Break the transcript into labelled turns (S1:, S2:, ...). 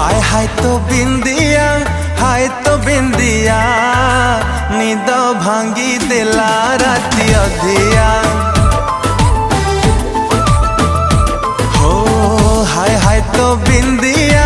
S1: हाय तो बिंदिया निद भांगी देला राती अधिया। हो हाय तो बिंदिया